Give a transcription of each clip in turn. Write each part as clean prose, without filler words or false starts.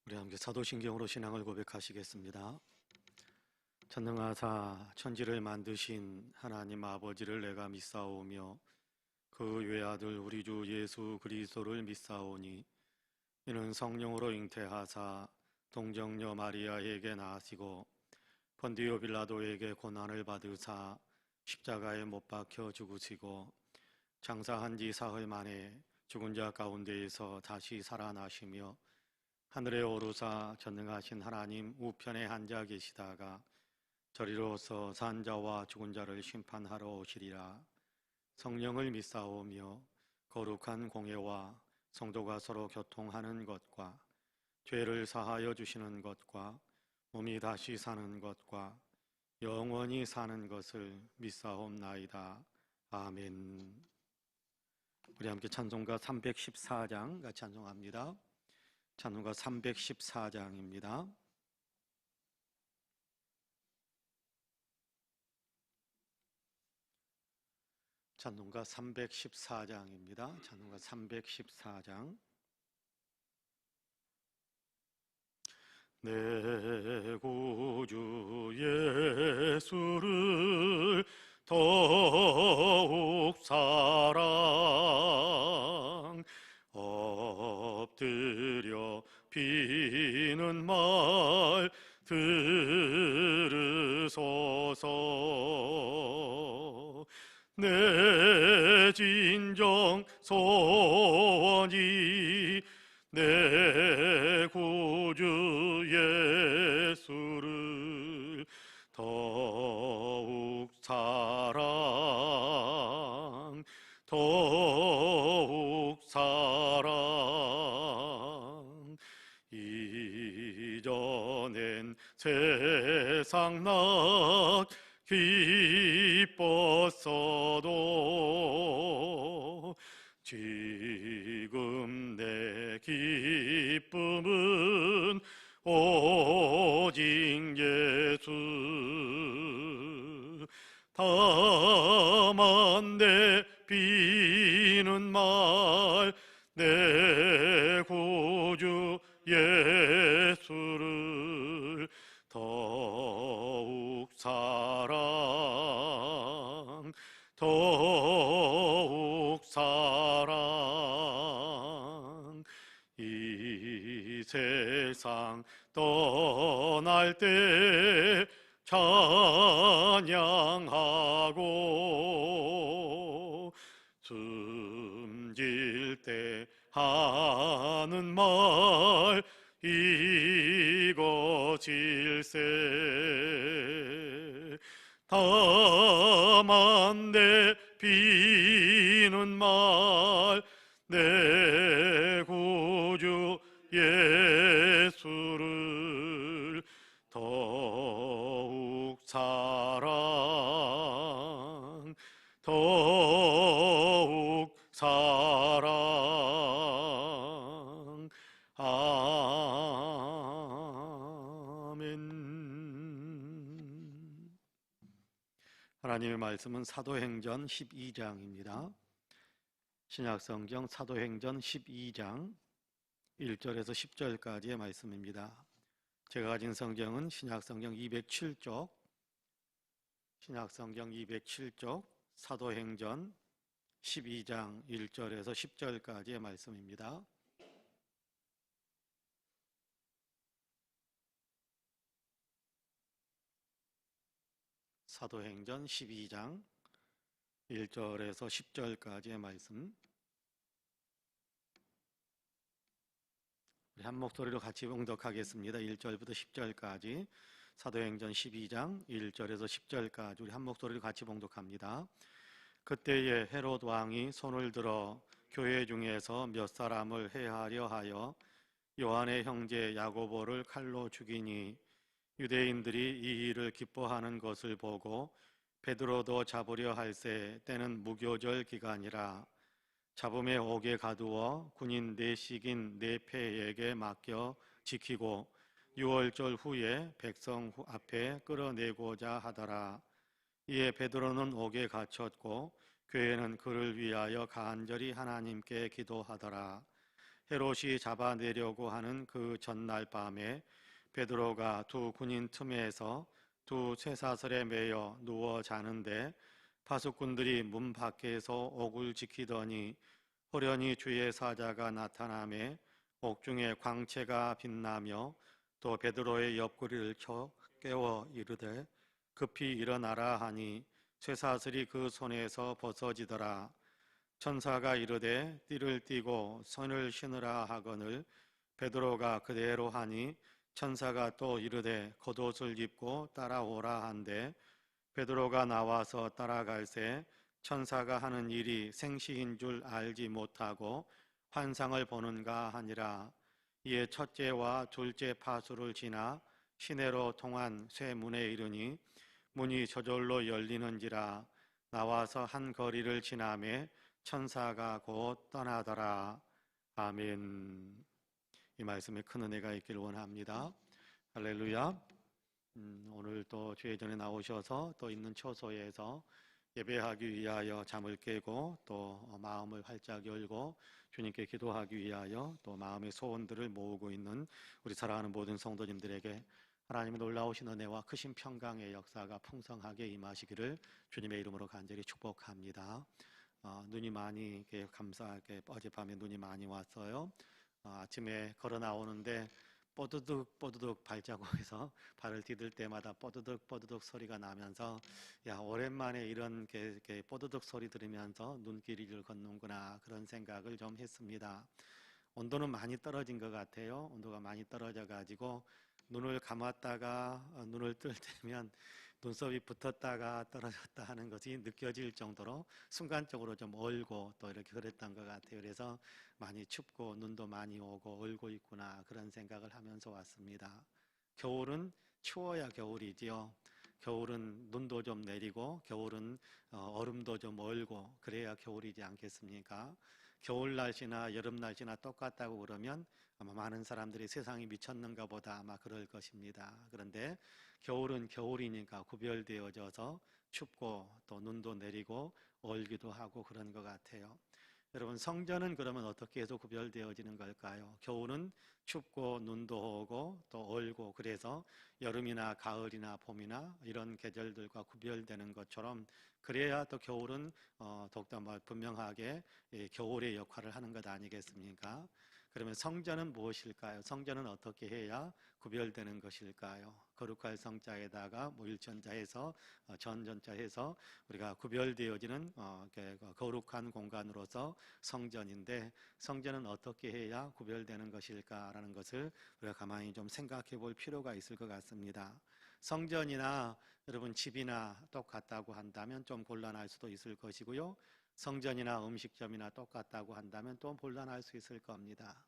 우리 함께 사도신경으로 신앙을 고백하시겠습니다. 전능하사 천지를 만드신 하나님 아버지를 내가 믿사오며 그 외아들 우리 주 예수 그리스도를 믿사오니 이는 성령으로 잉태하사 동정녀 마리아에게 나시고 본디오 빌라도에게 고난을 받으사 십자가에 못 박혀 죽으시고 장사한 지 사흘 만에 죽은 자 가운데에서 다시 살아나시며 하늘에 오르사 전능하신 하나님 우편에 앉아 계시다가 저리로서 산 자와 죽은 자를 심판하러 오시리라. 성령을 믿사오며 거룩한 공예와 성도가 서로 교통하는 것과 죄를 사하여 주시는 것과 몸이 다시 사는 것과 영원히 사는 것을 믿사옵나이다. 아멘. 우리 함께 찬송가 314장 같이 찬송합니다. 찬송가 314장입니다. 찬송가 314장입니다. 찬송가 314장. 내 구주 예수를 더욱 사랑 엎드려 비는 말 들으소서. 내 진정 소원이 내 구주 예수를 더욱 사랑 더욱 사랑. 이전엔 세상 나 기뻤어도 지금 내 기쁨은 오직 예수. 다만 내 비는 말 내 구주 예수를 더욱 사랑 더욱 사랑. 이 세상 떠날 때 찬양하고 숨질 때 하는 말 이것일세. 다만 내 비는 말 내 구주 예수를 더욱 사랑 더욱 사랑. 아멘. 하나님의 말씀은 사도행전 12장입니다. 신약성경 사도행전 12장 1절에서 10절까지의 말씀입니다. 제가 가진 성경은 신약성경 207쪽, 신약성경 207쪽 사도행전 12장 1절에서 10절까지의 말씀입니다. 사도행전 12장 1절에서 10절까지의 말씀. 우리 한 목소리로 같이 봉독하겠습니다. 1절부터 10절까지 사도행전 12장 1절에서 10절까지 우리 한 목소리로 같이 봉독합니다. 그때에 헤롯 왕이 손을 들어 교회 중에서 몇 사람을 해하려 하여 요한의 형제 야고보를 칼로 죽이니 유대인들이 이 일을 기뻐하는 것을 보고 베드로도 잡으려 할새 때는 무교절 기간이라 잡음에 옥에 가두어 군인 내식인 네페에게 맡겨 지키고 6월절 후에 백성 앞에 끌어내고자 하더라. 이에 베드로는 옥에 갇혔고 교회는 그를 위하여 간절히 하나님께 기도하더라. 헤롯이 잡아내려고 하는 그 전날 밤에 베드로가 두 군인 틈에서 두 쇠사슬에 매여 누워 자는데 파수꾼들이 문 밖에서 옥을 지키더니 호련히 주의 사자가 나타나매 옥중에 광채가 빛나며 또 베드로의 옆구리를 쳐 깨워 이르되 급히 일어나라 하니 쇠사슬이 그 손에서 벗어지더라. 천사가 이르되 띠를 띠고 손을 신으라 하거늘 베드로가 그대로 하니 천사가 또 이르되 겉옷을 입고 따라오라 한데 베드로가 나와서 따라갈새 천사가 하는 일이 생시인 줄 알지 못하고 환상을 보는가 하니라. 이에 첫째와 둘째 파수를 지나 시내로 통한 쇠 문에 이르니 문이 저절로 열리는지라. 나와서 한 거리를 지나매 천사가 곧 떠나더라. 아멘. 이 말씀에 큰 은혜가 있기를 원합니다. 할렐루야. 오늘 또 주의 전에 나오셔서 또 있는 처소에서 예배하기 위하여 잠을 깨고 또 마음을 활짝 열고 주님께 기도하기 위하여 또 마음의 소원들을 모으고 있는 우리 사랑하는 모든 성도님들에게 하나님의 놀라우신 은혜와 크신 평강의 역사가 풍성하게 임하시기를 주님의 이름으로 간절히 축복합니다. 눈이 많이 감사하게 어젯밤에 눈이 많이 왔어요. 아침에 걸어 나오는데 뽀드득 발자국에서 발을 디딜 때마다 뽀드득 소리가 나면서 야, 오랜만에 이런 뽀드득 소리 들으면서 눈길을 걷는구나 그런 생각을 좀 했습니다. 온도는 많이 떨어진 것 같아요. 온도가 많이 떨어져 가지고 눈을 감았다가 눈을 뜰 때면 눈썹이 붙었다가 떨어졌다 하는 것이 느껴질 정도로 순간적으로 좀 얼고 또 이렇게 그랬던 것 같아요. 그래서 많이 춥고 눈도 많이 오고 얼고 있구나 그런 생각을 하면서 왔습니다. 겨울은 추워야 겨울이지요. 겨울은 눈도 좀 내리고 겨울은 얼음도 좀 얼고 그래야 겨울이지 않겠습니까? 겨울 날씨나 여름 날씨나 똑같다고 그러면 아마 많은 사람들이 세상이 미쳤는가 보다 아마 그럴 것입니다. 그런데 겨울은 겨울이니까 구별되어져서 춥고 또 눈도 내리고 얼기도 하고 그런 것 같아요. 여러분 성전은 그러면 어떻게 해서 구별되어지는 걸까요? 겨울은 춥고 눈도 오고 또 얼고 그래서 여름이나 가을이나 봄이나 이런 계절들과 구별되는 것처럼 그래야 또 겨울은 더욱더 분명하게 겨울의 역할을 하는 것 아니겠습니까? 그러면 성전은 무엇일까요? 성전은 어떻게 해야 구별되는 것일까요? 거룩할 성자에다가 일전자해서 전전자해서 우리가 구별되어지는 거룩한 공간으로서 성전인데 성전은 어떻게 해야 구별되는 것일까라는 것을 우리가 가만히 좀 생각해 볼 필요가 있을 것 같습니다. 성전이나 여러분 집이나 똑같다고 한다면 좀 곤란할 수도 있을 것이고요. 성전이나 음식점이나 똑같다고 한다면 또 곤란할 수 있을 겁니다.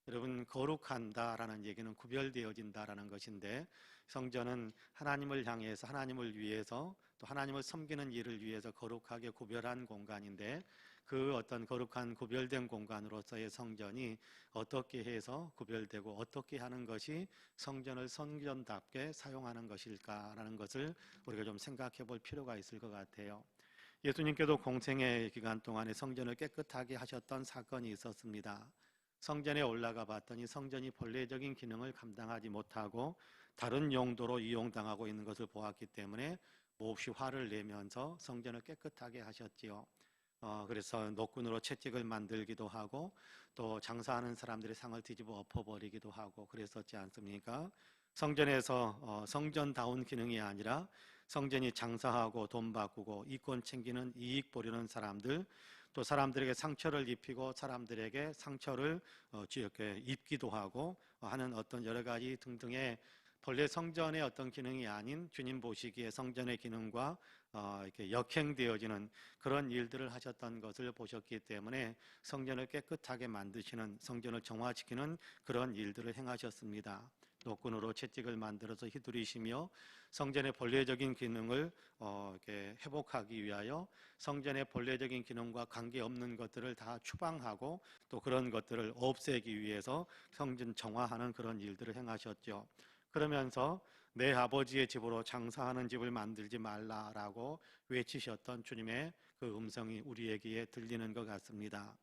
여러분 거룩한다라는 얘기는 구별되어진다라는 것인데 성전은 하나님을 향해서 하나님을 위해서 또 하나님을 섬기는 일을 위해서 거룩하게 구별한 공간인데 그 어떤 거룩한 구별된 공간으로서의 성전이 어떻게 해서 구별되고 어떻게 하는 것이 성전을 성전답게 사용하는 것일까라는 것을 우리가 좀 생각해 볼 필요가 있을 것 같아요. 예수님께도 공생의 기간 동안에 성전을 깨끗하게 하셨던 사건이 있었습니다. 성전에 올라가 봤더니 성전이 본래적인 기능을 감당하지 못하고 다른 용도로 이용당하고 있는 것을 보았기 때문에 몹시 화를 내면서 성전을 깨끗하게 하셨지요. 그래서 노끈으로 채찍을 만들기도 하고 또 장사하는 사람들의 상을 뒤집어 엎어버리기도 하고 그랬었지 않습니까? 성전에서 성전다운 기능이 아니라 성전이 장사하고 돈 바꾸고 이권 챙기는 이익 보려는 사람들 또 사람들에게 상처를 입히고 사람들에게 상처를 입기도 하고 하는 어떤 여러 가지 등등의 본래 성전의 어떤 기능이 아닌 주님 보시기에 성전의 기능과 이렇게 역행되어지는 그런 일들을 하셨던 것을 보셨기 때문에 성전을 깨끗하게 만드시는 성전을 정화시키는 그런 일들을 행하셨습니다. 노끈으로 채찍을 만들어서 휘두르시며 성전의 본래적인 기능을 이렇게 회복하기 위하여 성전의 본래적인 기능과 관계없는 것들을 다 추방하고 또 그런 것들을 없애기 위해서 성전 정화하는 그런 일들을 행하셨죠. 그러면서 내 아버지의 집으로 장사하는 집을 만들지 말라라고 외치셨던 주님의 그 음성이 우리에게 들리는 것 같습니다.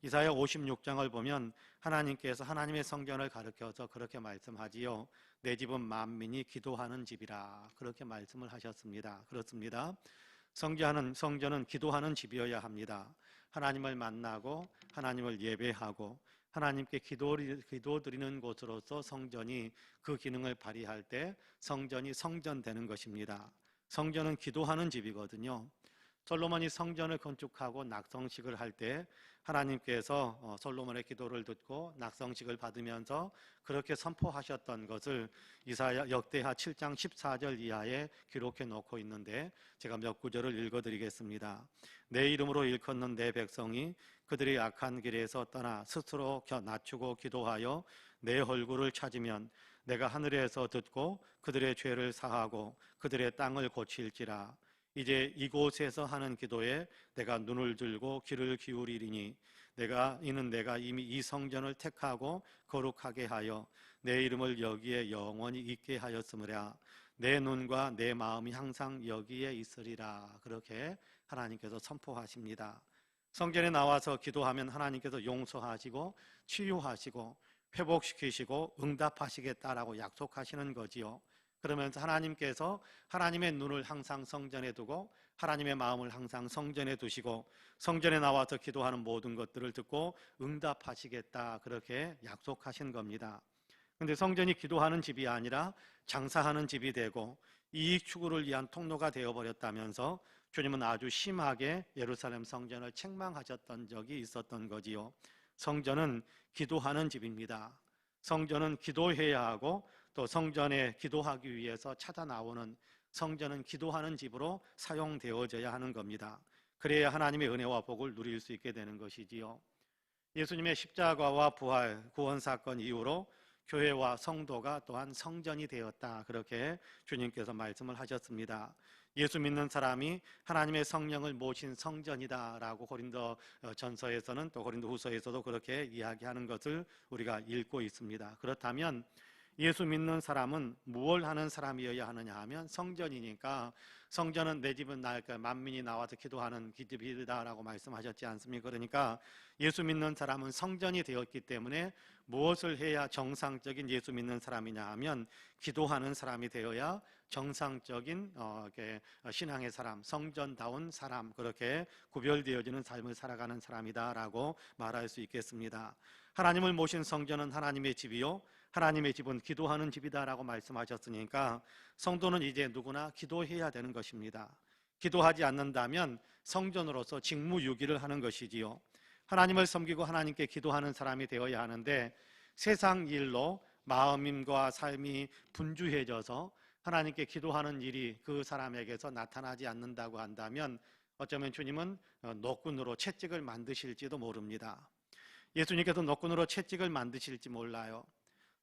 이사야 56장을 보면 하나님께서 하나님의 성전을 가르쳐서 그렇게 말씀하지요. 내 집은 만민이 기도하는 집이라 그렇게 말씀을 하셨습니다. 그렇습니다. 성전은 기도하는 집이어야 합니다. 하나님을 만나고 하나님을 예배하고 하나님께 기도 드리는 곳으로서 성전이 그 기능을 발휘할 때 성전이 성전되는 것입니다. 성전은 기도하는 집이거든요. 솔로몬이 성전을 건축하고 낙성식을 할 때 하나님께서 솔로몬의 기도를 듣고 낙성식을 받으면서 그렇게 선포하셨던 것을 이사야 역대하 7장 14절 이하에 기록해 놓고 있는데 제가 몇 구절을 읽어드리겠습니다. 내 이름으로 일컫는 내 백성이 그들의 악한 길에서 떠나 스스로 낮추고 기도하여 내 얼굴을 찾으면 내가 하늘에서 듣고 그들의 죄를 사하고 그들의 땅을 고칠지라. 이제 이곳에서 하는 기도에 내가 눈을 들고 귀를 기울이리니 이는 내가 이미 이 성전을 택하고 거룩하게 하여 내 이름을 여기에 영원히 있게 하였으므라. 내 눈과 내 마음이 항상 여기에 있으리라. 그렇게 하나님께서 선포하십니다. 성전에 나와서 기도하면 하나님께서 용서하시고 치유하시고 회복시키시고 응답하시겠다라고 약속하시는 거지요. 그러면서 하나님께서 하나님의 눈을 항상 성전에 두고 하나님의 마음을 항상 성전에 두시고 성전에 나와서 기도하는 모든 것들을 듣고 응답하시겠다 그렇게 약속하신 겁니다. 그런데 성전이 기도하는 집이 아니라 장사하는 집이 되고 이익 추구를 위한 통로가 되어버렸다면서 주님은 아주 심하게 예루살렘 성전을 책망하셨던 적이 있었던 거지요. 성전은 기도하는 집입니다. 성전은 기도해야 하고 또 성전에 기도하기 위해서 찾아 나오는 성전은 기도하는 집으로 사용되어져야 하는 겁니다. 그래야 하나님의 은혜와 복을 누릴 수 있게 되는 것이지요. 예수님의 십자가와 부활, 구원 사건 이후로 교회와 성도가 또한 성전이 되었다. 그렇게 주님께서 말씀을 하셨습니다. 예수 믿는 사람이 하나님의 성령을 모신 성전이다라고 고린도 전서에서는 또 고린도 후서에서도 그렇게 이야기하는 것을 우리가 읽고 있습니다. 그렇다면 예수 믿는 사람은 무엇을 하는 사람이어야 하느냐 하면 성전이니까 성전은 내 집은 만민이 나와서 기도하는 집이다라고 말씀하셨지 않습니까? 그러니까 예수 믿는 사람은 성전이 되었기 때문에 무엇을 해야 정상적인 예수 믿는 사람이냐 하면 기도하는 사람이 되어야 정상적인 신앙의 사람, 성전다운 사람, 그렇게 구별되어지는 삶을 살아가는 사람이다라고 말할 수 있겠습니다. 하나님을 모신 성전은 하나님의 집이요 하나님의 집은 기도하는 집이다라고 말씀하셨으니까 성도는 이제 누구나 기도해야 되는 것입니다. 기도하지 않는다면 성전으로서 직무유기를 하는 것이지요. 하나님을 섬기고 하나님께 기도하는 사람이 되어야 하는데 세상 일로 마음과 삶이 분주해져서 하나님께 기도하는 일이 그 사람에게서 나타나지 않는다고 한다면 어쩌면 주님은 노끈으로 채찍을 만드실지도 모릅니다. 예수님께서 노끈으로 채찍을 만드실지 몰라요.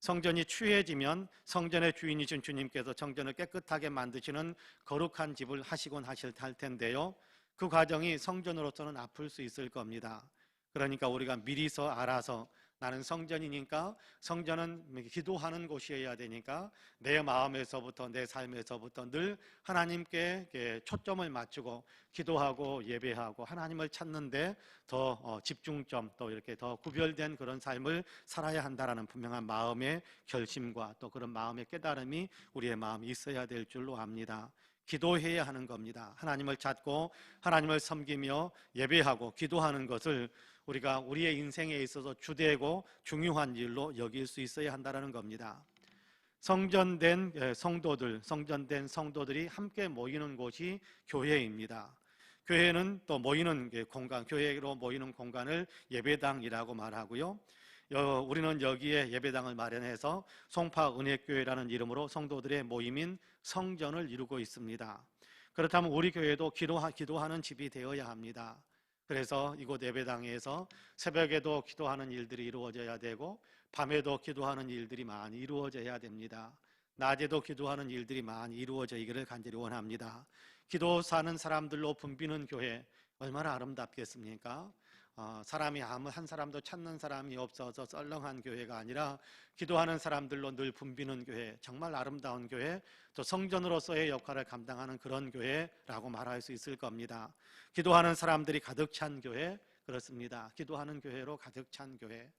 성전이 추해지면 성전의 주인이신 주님께서 성전을 깨끗하게 만드시는 거룩한 집을 하시곤 하실 텐데요. 그 과정이 성전으로서는 아플 수 있을 겁니다. 그러니까 우리가 미리서 알아서 나는 성전이니까 성전은 기도하는 곳이어야 되니까 내 마음에서부터 내 삶에서부터 늘 하나님께 초점을 맞추고 기도하고 예배하고 하나님을 찾는데 더 집중점 또 이렇게 더 구별된 그런 삶을 살아야 한다라는 분명한 마음의 결심과 또 그런 마음의 깨달음이 우리의 마음에 있어야 될 줄로 압니다. 기도해야 하는 겁니다. 하나님을 찾고 하나님을 섬기며 예배하고 기도하는 것을 우리가 우리의 인생에 있어서 주되고 중요한 일로 여길 수 있어야 한다는 겁니다. 성전된 성도들이 함께 모이는 곳이 교회입니다. 교회는 또 모이는 공간, 교회로 모이는 공간을 예배당이라고 말하고요. 우리는 여기에 예배당을 마련해서 송파은혜교회라는 이름으로 성도들의 모임인 성전을 이루고 있습니다. 그렇다면 우리 교회도 기도하는 집이 되어야 합니다. 그래서 이곳 예배당에서 새벽에도 기도하는 일들이 이루어져야 되고 밤에도 기도하는 일들이 많이 이루어져야 됩니다. 낮에도 기도하는 일들이 많이 이루어지기를 간절히 원합니다. 기도 사는 사람들로 붐비는 교회 얼마나 아름답겠습니까? 사람이 아무 한 사람도 찾는 사람이 없어서 썰렁한 교회가 아니라 기도하는 사람들로 늘 붐비는 교회, 정말 아름다운 교회, 또 성전으로서의 역할을 감당하는 그런 교회라고 말할 수 있을 겁니다. 기도하는 사람들이 가득 찬 교회, 그렇습니다. 기도하는 교회로 가득 찬 교회.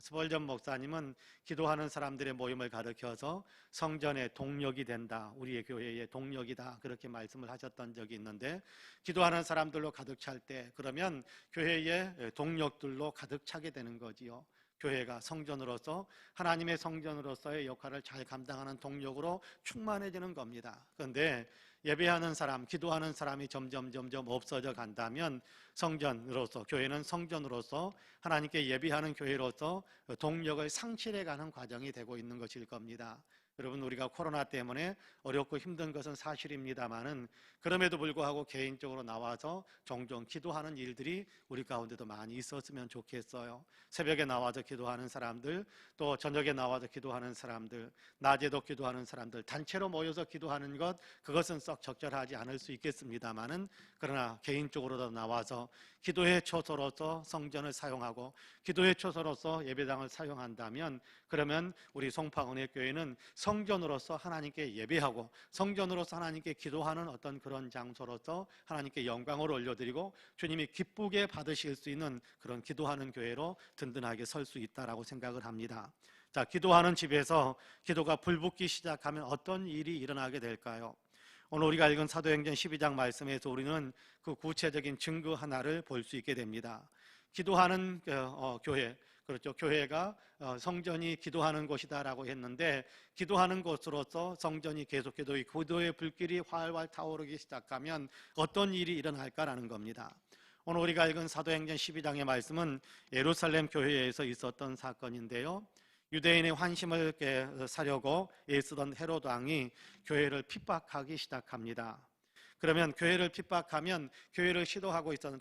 스벌전 목사님은 기도하는 사람들의 모임을 가르쳐서 성전의 동력이 된다, 우리의 교회의 동력이다, 그렇게 말씀을 하셨던 적이 있는데, 기도하는 사람들로 가득 찰 때 그러면 교회의 동력들로 가득 차게 되는 거지요. 교회가 성전으로서, 하나님의 성전으로서의 역할을 잘 감당하는 동력으로 충만해지는 겁니다. 그런데 예배하는 사람, 기도하는 사람이 점점 없어져 간다면 성전으로서, 교회는 성전으로서 하나님께 예배하는 교회로서 동력을 상실해가는 과정이 되고 있는 것일 겁니다. 여러분, 우리가 코로나 때문에 어렵고 힘든 것은 사실입니다만은, 그럼에도 불구하고 개인적으로 나와서 종종 기도하는 일들이 우리 가운데도 많이 있었으면 좋겠어요. 새벽에 나와서 기도하는 사람들, 또 저녁에 나와서 기도하는 사람들, 낮에도 기도하는 사람들, 단체로 모여서 기도하는 것, 그것은 썩 적절하지 않을 수 있겠습니다만은, 그러나 개인적으로도 나와서 기도의 초소로서 성전을 사용하고 기도의 초소로서 예배당을 사용한다면, 그러면 우리 송파은혜교회는 성전으로서 하나님께 예배하고 성전으로서 하나님께 기도하는 어떤 그런 장소로서 하나님께 영광을 올려드리고 주님이 기쁘게 받으실 수 있는 그런 기도하는 교회로 든든하게 설 수 있다라고 생각을 합니다. 자, 기도하는 집에서 기도가 불붙기 시작하면 어떤 일이 일어나게 될까요? 오늘 우리가 읽은 사도행전 12장 말씀에서 우리는 그 구체적인 증거 하나를 볼 수 있게 됩니다. 기도하는 교회, 그렇죠. 교회가 성전이 기도하는 곳이다라고 했는데, 기도하는 곳으로서 성전이 계속해서 기도의 불길이 활활 타오르기 시작하면 어떤 일이 일어날까라는 겁니다. 오늘 우리가 읽은 사도행전 12장의 말씀은 예루살렘 교회에서 있었던 사건인데요, 유대인의 환심을 사려고 애쓰던 헤롯 왕이 교회를 픽박하기 시작합니다. 그러면 교회를 핍박하면, 교회를 시도하고 있었던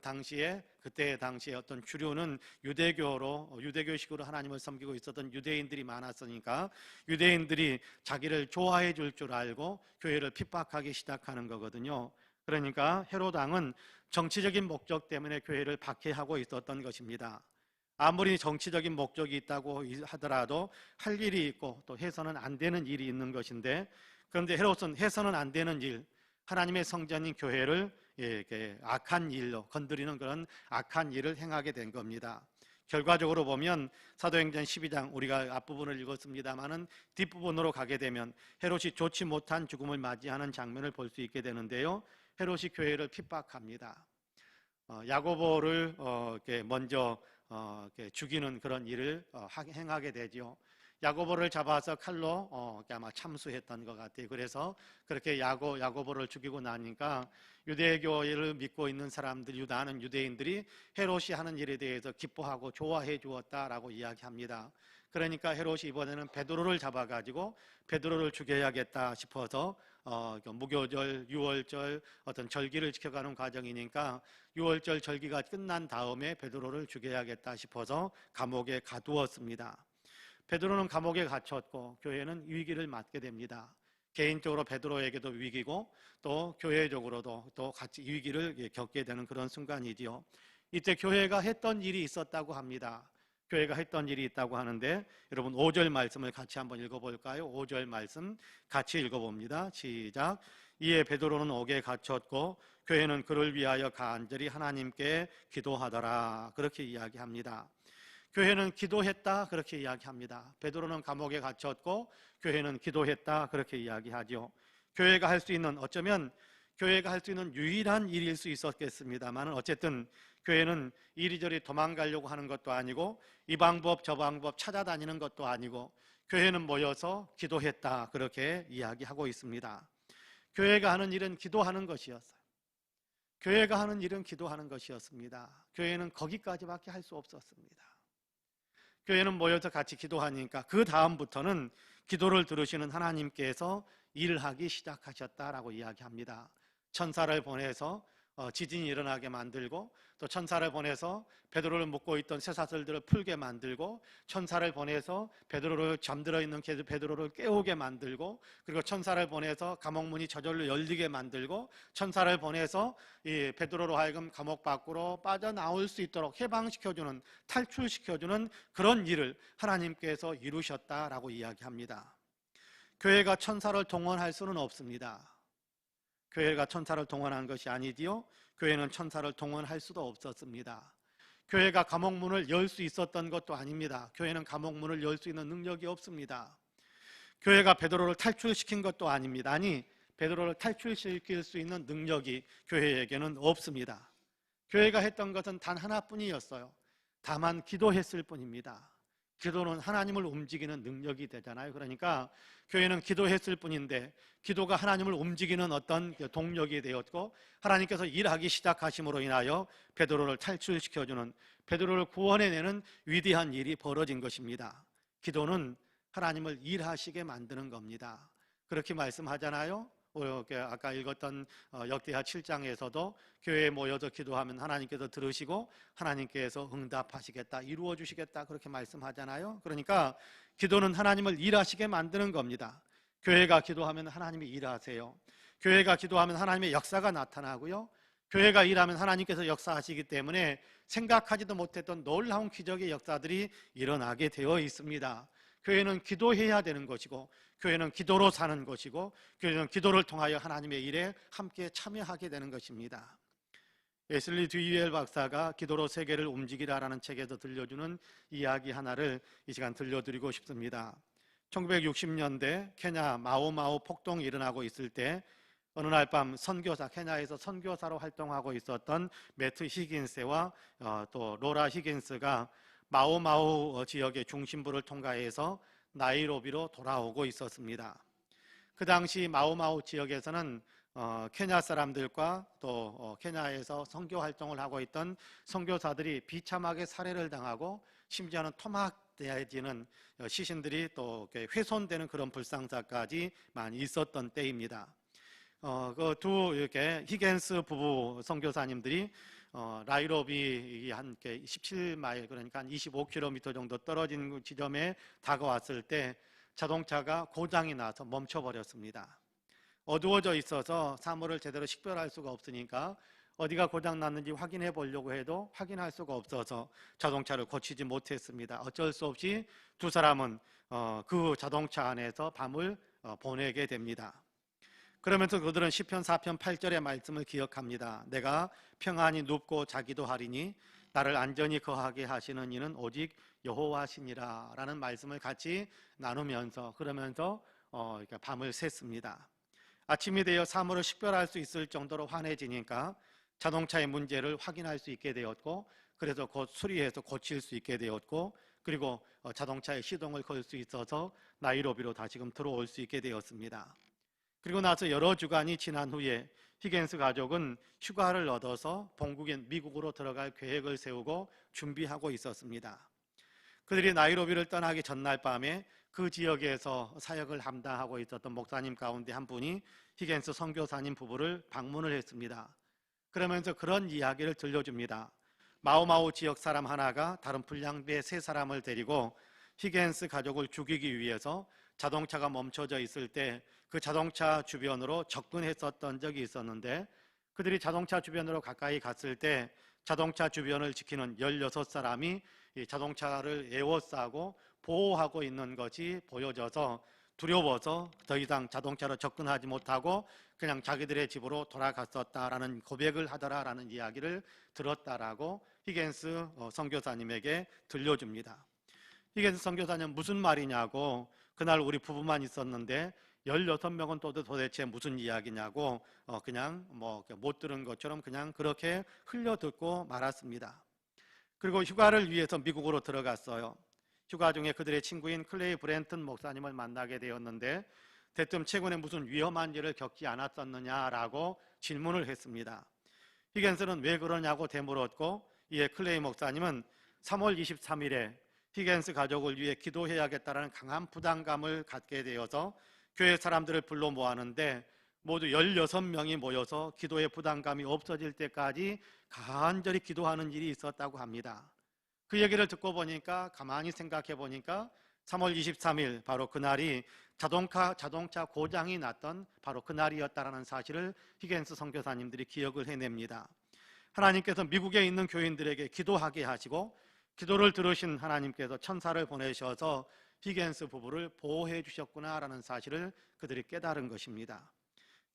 그때 당시에 어떤 주류는 유대교식으로 하나님을 섬기고 있었던 유대인들이 많았으니까 유대인들이 자기를 좋아해 줄 줄 알고 교회를 핍박하기 시작하는 거거든요. 그러니까 헤롯 왕은 정치적인 목적 때문에 교회를 박해하고 있었던 것입니다. 아무리 정치적인 목적이 있다고 하더라도 할 일이 있고 또 해서는 안 되는 일이 있는 것인데, 그런데 헤롯은 해서는 안 되는 일, 하나님의 성전인 교회를 악한 일로 건드리는 그런 악한 일을 행하게 된 겁니다. 결과적으로 보면 사도행전 12장, 우리가 앞부분을 읽었습니다마는 뒷부분으로 가게 되면 헤롯이 좋지 못한 죽음을 맞이하는 장면을 볼 수 있게 되는데요, 헤롯이 교회를 핍박합니다. 야고보를 먼저 죽이는 그런 일을 행하게 되죠. 야고보를 잡아서 칼로 아마 참수했던 것 같아요. 그래서 그렇게 야고보를 죽이고 나니까 유대교를 믿고 있는 사람들, 유다하는 유대인들이 헤롯이 하는 일에 대해서 기뻐하고 좋아해 주었다라고 이야기합니다. 그러니까 헤롯이 이번에는 베드로를 잡아가지고 베드로를 죽여야겠다 싶어서 무교절, 유월절 어떤 절기를 지켜가는 과정이니까 유월절 절기가 끝난 다음에 베드로를 죽여야겠다 싶어서 감옥에 가두었습니다. 베드로는 감옥에 갇혔고 교회는 위기를 맞게 됩니다. 개인적으로 베드로에게도 위기고 또 교회적으로도 또 같이 위기를 겪게 되는 그런 순간이지요. 이때 교회가 했던 일이 있었다고 합니다. 교회가 했던 일이 있다고 하는데, 여러분 5절 말씀을 같이 한번 읽어볼까요? 5절 말씀 같이 읽어봅니다. 시작. 이에 베드로는 옥에 갇혔고 교회는 그를 위하여 간절히 하나님께 기도하더라, 그렇게 이야기합니다. 교회는 기도했다, 그렇게 이야기합니다. 베드로는 감옥에 갇혔고 교회는 기도했다, 그렇게 이야기하죠. 교회가 할 수 있는, 어쩌면 교회가 할 수 있는 유일한 일일 수 있었겠습니다만, 어쨌든 교회는 이리저리 도망가려고 하는 것도 아니고 이 방법 저 방법 찾아다니는 것도 아니고 교회는 모여서 기도했다, 그렇게 이야기하고 있습니다. 교회가 하는 일은 기도하는 것이었어요. 교회가 하는 일은 기도하는 것이었습니다. 교회는 거기까지밖에 할 수 없었습니다. 교회는 모여서 같이 기도하니까 그 다음부터는 기도를 들으시는 하나님께서 일하기 시작하셨다라고 이야기합니다. 천사를 보내서 지진이 일어나게 만들고, 또 천사를 보내서 베드로를 묶고 있던 쇠사슬들을 풀게 만들고, 천사를 보내서 베드로를 잠들어 있는 베드로를 깨우게 만들고, 그리고 천사를 보내서 감옥문이 저절로 열리게 만들고, 천사를 보내서 이 베드로로 하여금 감옥 밖으로 빠져나올 수 있도록 해방시켜주는, 탈출시켜주는 그런 일을 하나님께서 이루셨다라고 이야기합니다. 교회가 천사를 동원할 수는 없습니다. 교회가 천사를 동원한 것이 아니지요, 교회는 천사를 동원할 수도 없었습니다. 교회가 감옥문을 열 수 있었던 것도 아닙니다. 교회는 감옥문을 열 수 있는 능력이 없습니다. 교회가 베드로를 탈출시킨 것도 아닙니다. 아니, 베드로를 탈출시킬 수 있는 능력이 교회에게는 없습니다. 교회가 했던 것은 단 하나뿐이었어요. 다만 기도했을 뿐입니다. 기도는 하나님을 움직이는 능력이 되잖아요. 그러니까 교회는 기도했을 뿐인데 기도가 하나님을 움직이는 어떤 동력이 되었고, 하나님께서 일하기 시작하심으로 인하여 베드로를 탈출시켜주는, 베드로를 구원해내는 위대한 일이 벌어진 것입니다. 기도는 하나님을 일하시게 만드는 겁니다. 그렇게 말씀하잖아요. 아까 읽었던 역대하 7장에서도 교회에 모여서 기도하면 하나님께서 들으시고 하나님께서 응답하시겠다, 이루어 주시겠다, 그렇게 말씀하잖아요. 그러니까 기도는 하나님을 일하시게 만드는 겁니다. 교회가 기도하면 하나님이 일하세요. 교회가 기도하면 하나님의 역사가 나타나고요, 교회가 일하면 하나님께서 역사하시기 때문에 생각하지도 못했던 놀라운 기적의 역사들이 일어나게 되어 있습니다. 교회는 기도해야 되는 것이고, 교회는 기도로 사는 것이고, 교회는 기도를 통하여 하나님의 일에 함께 참여하게 되는 것입니다. 웨슬리 듀이웰 박사가 기도로 세계를 움직이라라는 책에서 들려주는 이야기 하나를 이 시간 들려드리고 싶습니다. 1960년대 케냐 마오마오 폭동이 일어나고 있을 때 어느 날 밤 선교사, 케냐에서 선교사로 활동하고 있었던 매트 히긴스와 또 로라 히긴스가 마오마오 지역의 중심부를 통과해서 나이로비로 돌아오고 있었습니다. 그 당시 마오마오 지역에서는 케냐 사람들과 또 케냐에서 선교 활동을 하고 있던 선교사들이 비참하게 살해를 당하고, 심지어는 토막되어지는 시신들이 또 훼손되는 그런 불상사까지 많이 있었던 때입니다. 그 두 이렇게 히겐스 부부 선교사님들이 나이로비 한 17마일, 그러니까 한 25km 정도 떨어진 지점에 다가왔을 때 자동차가 고장이 나서 멈춰버렸습니다. 어두워져 있어서 사물을 제대로 식별할 수가 없으니까 어디가 고장 났는지 확인해 보려고 해도 확인할 수가 없어서 자동차를 고치지 못했습니다. 어쩔 수 없이 두 사람은 그 자동차 안에서 밤을 보내게 됩니다. 그러면서 그들은 시편 4편 8절의 말씀을 기억합니다. 내가 평안히 눕고 자기도 하리니 나를 안전히 거하게 하시는 이는 오직 여호와시니라 라는 말씀을 같이 나누면서, 그러면서 이렇게 밤을 샜습니다. 아침이 되어 사물을 식별할 수 있을 정도로 환해지니까 자동차의 문제를 확인할 수 있게 되었고, 그래서 곧 수리해서 고칠 수 있게 되었고, 그리고 자동차의 시동을 걸 수 있어서 나이로비로 다시금 들어올 수 있게 되었습니다. 그리고 나서 여러 주간이 지난 후에 히겐스 가족은 휴가를 얻어서 본국인 미국으로 들어갈 계획을 세우고 준비하고 있었습니다. 그들이 나이로비를 떠나기 전날 밤에 그 지역에서 사역을 감당하고 있었던 목사님 가운데 한 분이 히겐스 선교사님 부부를 방문을 했습니다. 그러면서 그런 이야기를 들려줍니다. 마오마오 지역 사람 하나가 다른 불량배 세 사람을 데리고 히겐스 가족을 죽이기 위해서 자동차가 멈춰져 있을 때 그 자동차 주변으로 접근했었던 적이 있었는데, 그들이 자동차 주변으로 가까이 갔을 때 자동차 주변을 지키는 16사람이 이 자동차를 에워싸고 보호하고 있는 것이 보여져서 두려워서 더 이상 자동차로 접근하지 못하고 그냥 자기들의 집으로 돌아갔었다라는 고백을 하더라라는 이야기를 들었다라고 히겐스 선교사님에게 들려줍니다. 히겐스 선교사님 무슨 말이냐고, 그날 우리 부부만 있었는데 16명은 또 도대체 무슨 이야기냐고 그냥 못 들은 것처럼 그냥 그렇게 흘려듣고 말았습니다. 그리고 휴가를 위해서 미국으로 들어갔어요. 휴가 중에 그들의 친구인 클레이 브렌튼 목사님을 만나게 되었는데 대뜸 최근에 무슨 위험한 일을 겪지 않았었느냐라고 질문을 했습니다. 히겐스는 왜 그러냐고 되물었고, 이에 클레이 목사님은 3월 23일에 히겐스 가족을 위해 기도해야겠다는 강한 부담감을 갖게 되어서 교회 사람들을 불러 모았는데 모두 16명이 모여서 기도의 부담감이 없어질 때까지 간절히 기도하는 일이 있었다고 합니다. 그 얘기를 듣고 보니까, 가만히 생각해 보니까 3월 23일 바로 그날이 자동차 고장이 났던 바로 그날이었다라는 사실을 히겐스 선교사님들이 기억을 해냅니다. 하나님께서 미국에 있는 교인들에게 기도하게 하시고, 기도를 들으신 하나님께서 천사를 보내셔서 히겐스 부부를 보호해 주셨구나라는 사실을 그들이 깨달은 것입니다.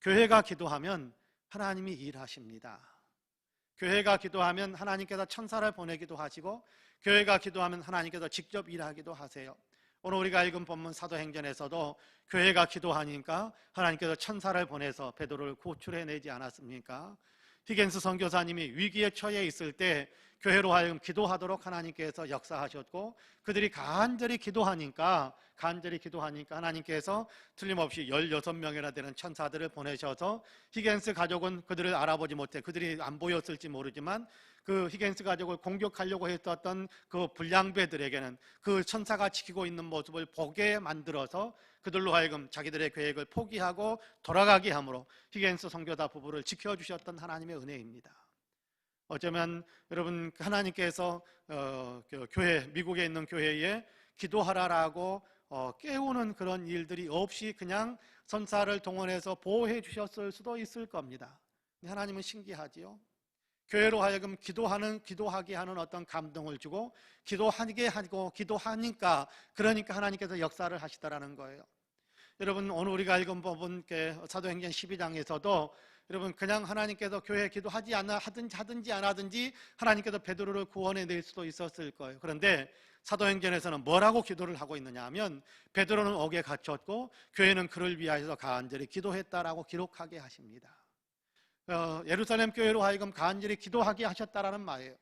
교회가 기도하면 하나님이 일하십니다. 교회가 기도하면 하나님께서 천사를 보내기도 하시고 교회가 기도하면 하나님께서 직접 일하기도 하세요. 오늘 우리가 읽은 본문 사도행전에서도 교회가 기도하니까 하나님께서 천사를 보내서 베드로를 구출해내지 않았습니까? 히겐스 선교사님이 위기에 처해 있을 때 교회로 하여금 기도하도록 하나님께서 역사하셨고 그들이 간절히 기도하니까 하나님께서 틀림없이 16명이나 되는 천사들을 보내셔서 히겐스 가족은 그들을 알아보지 못해 그들이 안 보였을지 모르지만 그 히겐스 가족을 공격하려고 했었던 그 불량배들에게는 그 천사가 지키고 있는 모습을 보게 만들어서 그들로 하여금 자기들의 계획을 포기하고 돌아가게 함으로 히겐스 선교사 부부를 지켜주셨던 하나님의 은혜입니다. 어쩌면 여러분 하나님께서 교회, 미국에 있는 교회에 기도하라라고 깨우는 그런 일들이 없이 그냥 천사를 동원해서 보호해 주셨을 수도 있을 겁니다. 하나님은 신기하지요. 교회로 하여금 기도하게 하는 어떤 감동을 주고 기도하게 하고 기도하니까 그러니까 하나님께서 역사를 하시더라는 거예요. 여러분 오늘 우리가 읽은 부분 사도행전 12장에서도 여러분 그냥 하나님께서 교회에 기도하지 하든지 안 하든지 하나님께서 베드로를 구원해낼 수도 있었을 거예요. 그런데 사도행전에서는 뭐라고 기도를 하고 있느냐 하면 베드로는 옥에 갇혔고 교회는 그를 위하여서 간절히 기도했다라고 기록하게 하십니다. 예루살렘 교회로 하여금 간절히 기도하게 하셨다라는 말이에요.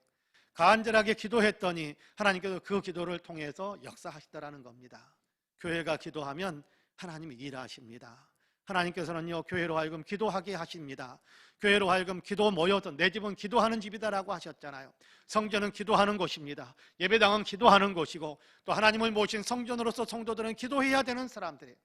간절하게 기도했더니 하나님께서 그 기도를 통해서 역사하시더라는 겁니다. 교회가 기도하면 하나님이 일하십니다. 하나님께서는요 교회로 하여금 기도하게 하십니다. 교회로 하여금 기도 모여서 내 집은 기도하는 집이다라고 하셨잖아요. 성전은 기도하는 곳입니다. 예배당은 기도하는 곳이고 또 하나님을 모신 성전으로서 성도들은 기도해야 되는 사람들이에요.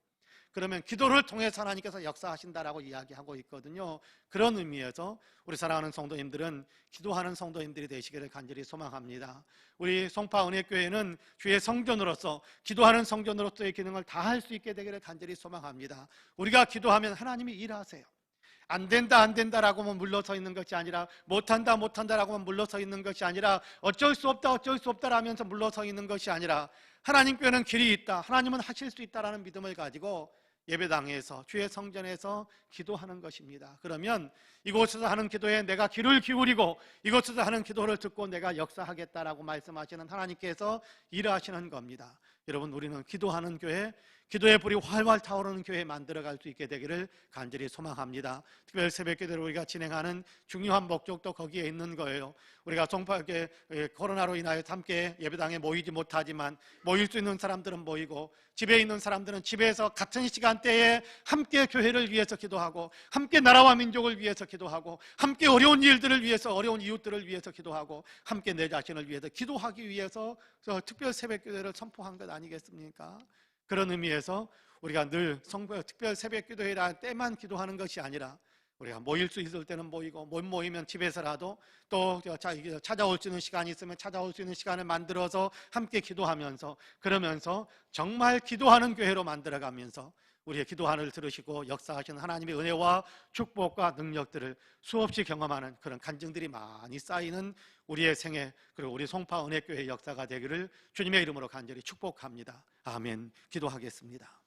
그러면 기도를 통해서 하나님께서 역사하신다라고 이야기하고 있거든요. 그런 의미에서 우리 사랑하는 성도님들은 기도하는 성도님들이 되시기를 간절히 소망합니다. 우리 송파은혜교회는 주의 성전으로서 기도하는 성전으로서의 기능을 다할 수 있게 되기를 간절히 소망합니다. 우리가 기도하면 하나님이 일하세요. 안 된다라고만 물러서 있는 것이 아니라 못한다라고만 물러서 있는 것이 아니라 어쩔 수 없다라면서 물러서 있는 것이 아니라 하나님께는 길이 있다, 하나님은 하실 수 있다라는 믿음을 가지고 예배당에서 주의 성전에서 기도하는 것입니다. 그러면 이곳에서 하는 기도에 내가 귀를 기울이고 이곳에서 하는 기도를 듣고 내가 역사하겠다라고 말씀하시는 하나님께서 일하시는 겁니다. 여러분 우리는 기도하는 교회, 기도의 불이 활활 타오르는 교회 만들어갈 수 있게 되기를 간절히 소망합니다. 특별 새벽기도를 우리가 진행하는 중요한 목적도 거기에 있는 거예요. 우리가 송파교회 코로나로 인하여 함께 예배당에 모이지 못하지만 모일 수 있는 사람들은 모이고 집에 있는 사람들은 집에서 같은 시간대에 함께 교회를 위해서 기도하고 함께 나라와 민족을 위해서 기도하고 함께 어려운 일들을 위해서 어려운 이웃들을 위해서 기도하고 함께 내 자신을 위해서 기도하기 위해서 특별 새벽기도를 선포한 것 아니겠습니까? 그런 의미에서 우리가 늘 특별 새벽기도회라 때만 기도하는 것이 아니라 우리가 모일 수 있을 때는 모이고 못 모이면 집에서라도 또 찾아올 수 있는 시간이 있으면 찾아올 수 있는 시간을 만들어서 함께 기도하면서 그러면서 정말 기도하는 교회로 만들어가면서 우리의 기도하는 들으시고 역사하시는 하나님의 은혜와 축복과 능력들을 수없이 경험하는 그런 간증들이 많이 쌓이는 우리의 생애 그리고 우리 송파 은혜교회의 역사가 되기를 주님의 이름으로 간절히 축복합니다. 아멘. 기도하겠습니다.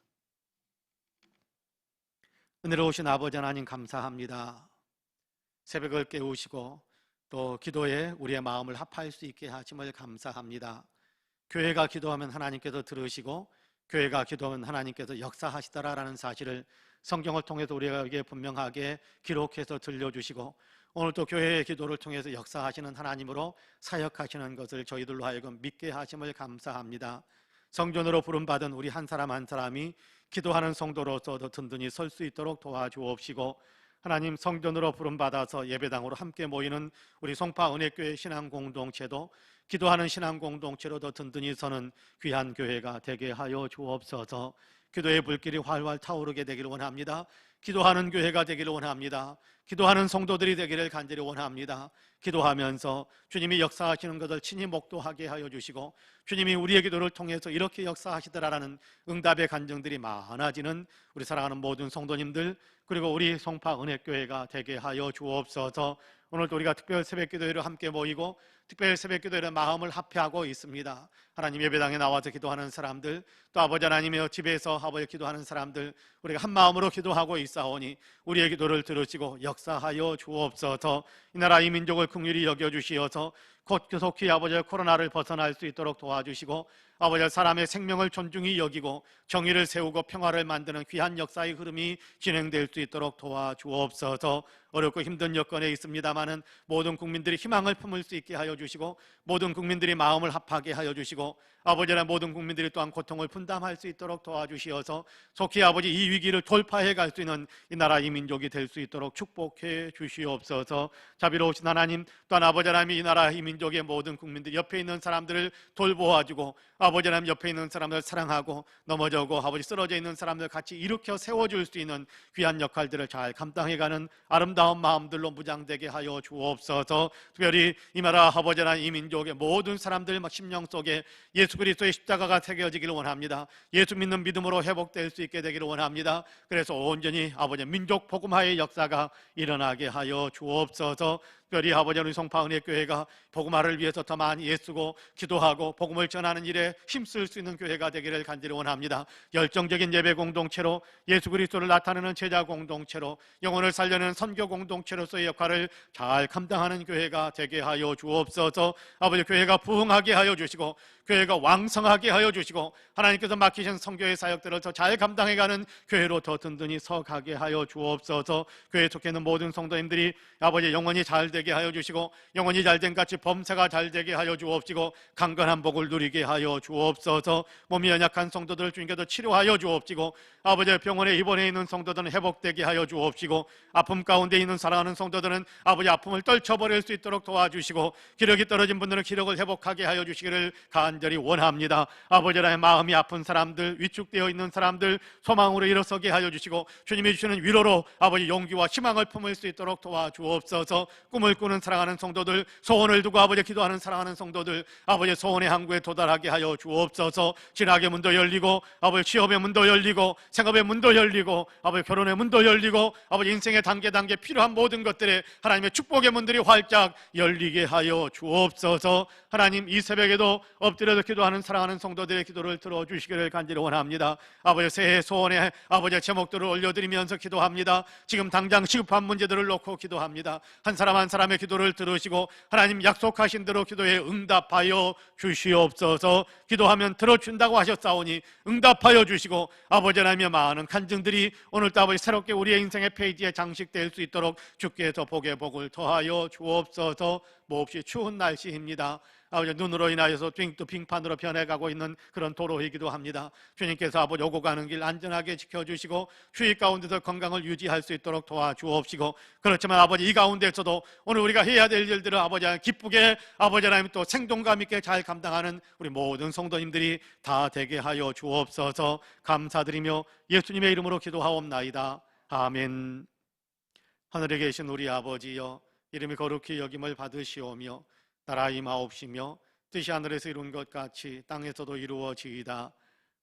은혜로우신 아버지 하나님 감사합니다. 새벽을 깨우시고 또 기도에 우리의 마음을 합할 수 있게 하심을 감사합니다. 교회가 기도하면 하나님께서 들으시고 교회가 기도하면 하나님께서 역사하시더라라는 사실을 성경을 통해서 우리에게 분명하게 기록해서 들려주시고 오늘도 교회의 기도를 통해서 역사하시는 하나님으로 사역하시는 것을 저희들로 하여금 믿게 하심을 감사합니다. 성전으로 부름받은 우리 한 사람 한 사람이 기도하는 성도로서 더 든든히 설 수 있도록 도와주옵시고 하나님 성전으로 부름받아서 예배당으로 함께 모이는 우리 송파 은혜교회 신앙공동체도 기도하는 신앙공동체로 더 든든히 서는 귀한 교회가 되게 하여 주옵소서. 기도의 불길이 활활 타오르게 되기를 원합니다. 기도하는 교회가 되기를 원합니다. 기도하는 성도들이 되기를 간절히 원합니다. 기도하면서 주님이 역사하시는 것을 친히 목도하게 하여 주시고 주님이 우리의 기도를 통해서 이렇게 역사하시더라라는 응답의 간증들이 많아지는 우리 사랑하는 모든 성도님들 그리고 우리 송파 은혜교회가 되게 하여 주옵소서. 오늘도 우리가 특별 새벽기도회를 함께 모이고 특별 새벽기도회를 마음을 합회하고 있습니다. 하나님 예배당에 나와서 기도하는 사람들 또 아버지 하나님의 집에서 아버지 기도하는 사람들 우리가 한 마음으로 기도하고 있습니다. 있사오니 우리의 기도를 들으시고 역사하여 주옵소서. 이 나라 이 민족을 긍휼히 여겨주시어서 곧 교속히 아버지의 코로나를 벗어날 수 있도록 도와주시고 아버지 사람의 생명을 존중히 여기고 정의를 세우고 평화를 만드는 귀한 역사의 흐름이 진행될 수 있도록 도와주옵소서. 어렵고 힘든 여건에 있습니다마는 모든 국민들이 희망을 품을 수 있게 하여 주시고 모든 국민들이 마음을 합하게 하여 주시고 아버지나 모든 국민들이 또한 고통을 분담할 수 있도록 도와주시어서 속히 아버지 이 위기를 돌파해 갈 수 있는 이 나라 이 민족이 될 수 있도록 축복해 주시옵소서. 자비로우신 하나님, 또한 아버지 하나님 이 나라 이 민족의 모든 국민들 옆에 있는 사람들을 돌보아주고 아버지 하나님 옆에 있는 사람들 사랑하고 넘어져고 아버지 쓰러져 있는 사람들 같이 일으켜 세워줄 수 있는 귀한 역할들을 잘 감당해가는 아름다운 마음들로 무장되게 하여 주옵소서. 특별히 이 나라 아버지 하나님 이 민족의 모든 사람들 심령 속에 예수 그리스도의 십자가가 새겨지기를 원합니다. 예수 믿는 믿음으로 회복될 수 있게 되기를 원합니다. 그래서 온전히 아버지 민족 복음화의 역사가 일어나게 하여 주옵소서. 특별히 아버지 우리 송파은혜교회가 복음화를 위해서 더 많이 애쓰고 기도하고 복음을 전하는 일에 힘쓸 수 있는 교회가 되기를 간절히 원합니다. 열정적인 예배 공동체로 예수 그리스도를 나타내는 제자 공동체로 영혼을 살려내는 선교 공동체로서의 역할을 잘 감당하는 교회가 되게 하여 주옵소서. 아버지 교회가 부흥하게 하여 주시고 교회가 왕성하게 하여 주시고 하나님께서 맡기신 선교의 사역들을 더 잘 감당해가는 교회로 더 든든히 서가게 하여 주옵소서. 교회에 속해 있는 모든 성도님들이 아버지 영혼이 잘 되게 하여 주시고 영혼이 잘된 같이 범사가 잘 되게 하여 주옵시고 강건한 복을 누리게 하여 주옵소서. 몸이 연약한 성도들을 주님께서 치료하여 주옵시고 아버지 병원에 입원해 있는 성도들은 회복되게 하여 주옵시고 아픔 가운데 있는 사랑하는 성도들은 아버지 아픔을 떨쳐버릴 수 있도록 도와주시고 기력이 떨어진 분들은 기력을 회복하게 하여 주시기를 간절히 원합니다. 아버지 하나님 마음이 아픈 사람들 위축되어 있는 사람들 소망으로 일어서게 하여 주시고 주님이 주시는 위로로 아버지 용기와 희망을 품을 수 있도록 도와주옵소서. 꿈을 꾸는 사랑하는 성도들 소원을 두고 아버지 기도하는 사랑하는 성도들 아버지 소원의 항구에 도달하게 하여 주옵소서. 진학의 문도 열리고 아버지 취업의 문도 열리고 생업의 문도 열리고 아버지 결혼의 문도 열리고 아버지 인생의 단계 필요한 모든 것들에 하나님의 축복의 문들이 활짝 열리게 하여 주옵소서. 하나님 이 새벽에도 엎드려서 기도하는 사랑하는 성도들의 기도를 들어주시기를 간절히 원합니다. 아버지 새해 소원에 아버지의 제목들을 올려드리면서 기도합니다. 지금 당장 시급한 문제들을 놓고 기도합니다. 한 사람 한 사람의 기도를 들으시고 하나님 약속하신 대로 기도에 응답하여 주시옵소서. 기도하면 들어준다고 하셨사오니 응답하여 주시고 아버지 하나님의 많은 간증들이 오늘도 아버지 새롭게 우리의 인생의 페이지에 장식될 수 있도록 주께서 복의 복을 더하여 주옵소서. 몹시 추운 날씨입니다. 아버지 눈으로 인하여서 또 빙판으로 변해가고 있는 그런 도로이기도 합니다. 주님께서 아버지 오고 가는 길 안전하게 지켜주시고 휴일 가운데서 건강을 유지할 수 있도록 도와주옵시고 그렇지만 아버지 이 가운데서도 오늘 우리가 해야 될 일들을 아버지 하나님 기쁘게 아버지 하나님 또 생동감 있게 잘 감당하는 우리 모든 성도님들이 다 되게 하여 주옵소서. 감사드리며 예수님의 이름으로 기도하옵나이다. 아멘. 하늘에 계신 우리 아버지여 이름이 거룩히 여김을 받으시오며 나라 임하옵시며 뜻이 하늘에서 이룬 것 같이 땅에서도 이루어지이다.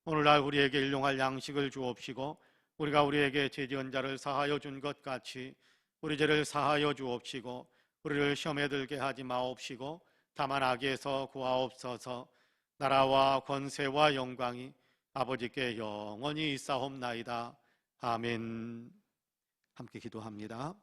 오늘날 우리에게 일용할 양식을 주옵시고 우리가 우리에게 죄지은 자를 사하여 준 것 같이 우리 죄를 사하여 주옵시고 우리를 시험에 들게 하지 마옵시고 다만 악에서 구하옵소서. 나라와 권세와 영광이 아버지께 영원히 있사옵나이다. 아멘. 함께 기도합니다.